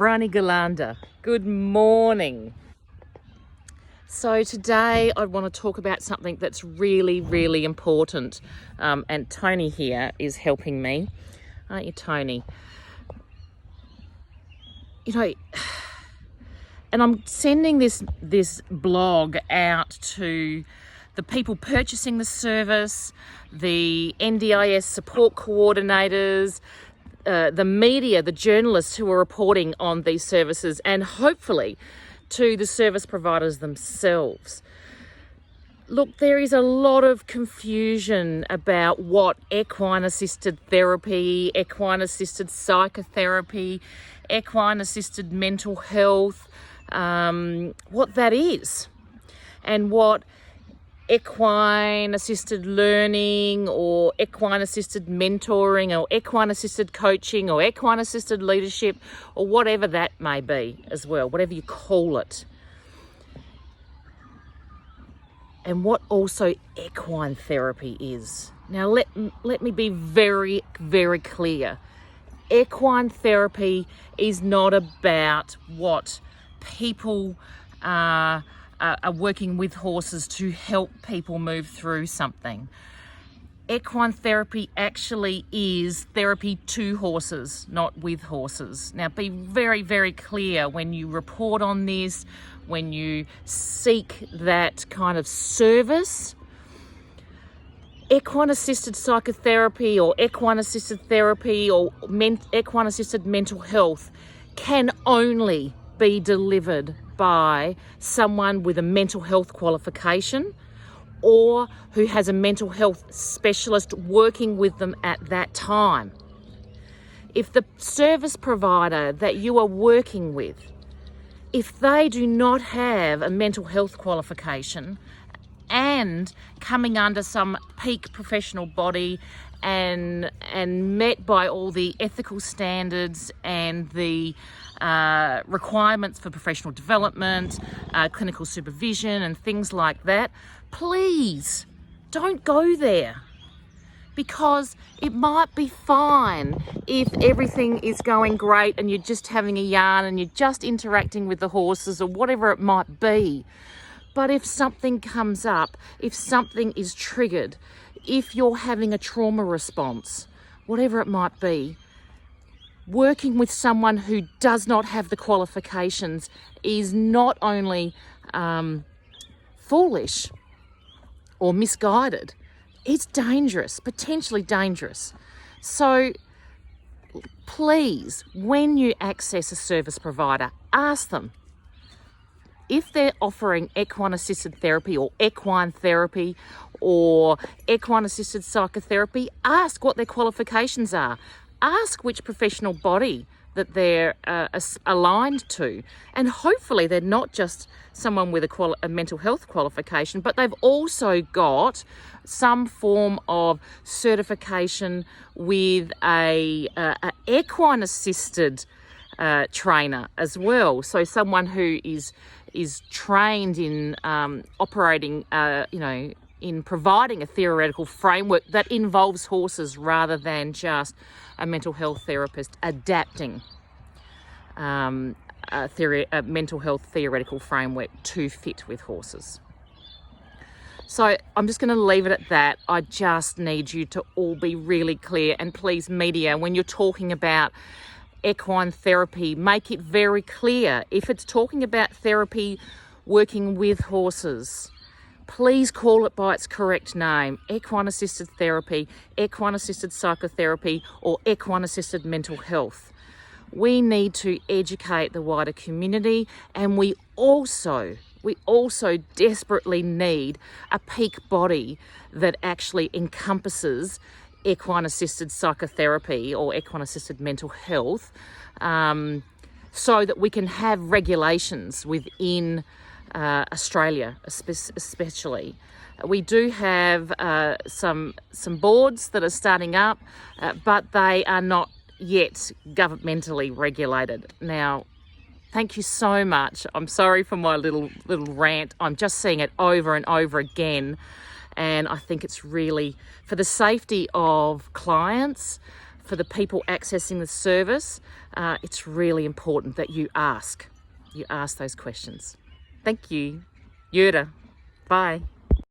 Brani Galanda. Good morning. So today I want to talk about something that's really, really important. And Tony here is helping me. Aren't you, Tony? You know, and I'm sending this blog out to the people purchasing the service, the NDIS support coordinators, the media, the journalists who are reporting on these services, and hopefully to the service providers themselves. Look, there is a lot of confusion about what equine-assisted therapy, equine-assisted psychotherapy, equine-assisted mental health, what that is, and what equine-assisted learning or equine-assisted mentoring or equine-assisted coaching or equine-assisted leadership or whatever that may be as well, whatever you call it. And what also equine therapy is. Now let me be very, very clear. Equine therapy is not about what people are working with horses to help people move through something. Equine therapy actually is therapy to horses, not with horses. Now be very, very clear when you report on this, when you seek that kind of service. Equine-assisted psychotherapy or equine-assisted therapy or equine-assisted mental health can only be delivered by someone with a mental health qualification or who has a mental health specialist working with them at that time. If the service provider that you are working with, if they do not have a mental health qualification and coming under some peak professional body and met by all the ethical standards and the requirements for professional development, clinical supervision and things like that, please don't go there, because it might be fine if everything is going great and you're just having a yarn and you're just interacting with the horses or whatever it might be. But if something comes up, if something is triggered, if you're having a trauma response, whatever it might be, working with someone who does not have the qualifications is not only foolish or misguided, it's dangerous, potentially dangerous. So please, when you access a service provider, ask them if they're offering equine-assisted therapy or equine therapy or equine-assisted psychotherapy. Ask what their qualifications are. Ask which professional body that they're aligned to. And hopefully they're not just someone with a mental health qualification, but they've also got some form of certification with a equine-assisted trainer as well. So someone who is trained in operating, in providing a theoretical framework that involves horses rather than just a mental health therapist adapting a mental health theoretical framework to fit with horses. So I'm just going to leave it at that. I just need you to all be really clear, and please, media, when you're talking about equine therapy, make it very clear. If it's talking about therapy working with horses, please call it by its correct name: equine-assisted therapy, equine-assisted psychotherapy, or equine-assisted mental health. We need to educate the wider community, and we also desperately need a peak body that actually encompasses equine-assisted psychotherapy or equine-assisted mental health, so that we can have regulations within Australia especially. We do have some boards that are starting up, but they are not yet governmentally regulated. Now, thank you so much. I'm sorry for my little rant. I'm just seeing it over and over again. And I think it's really for the safety of clients, for the people accessing the service, it's really important that you ask those questions. Thank you. Yura. Bye.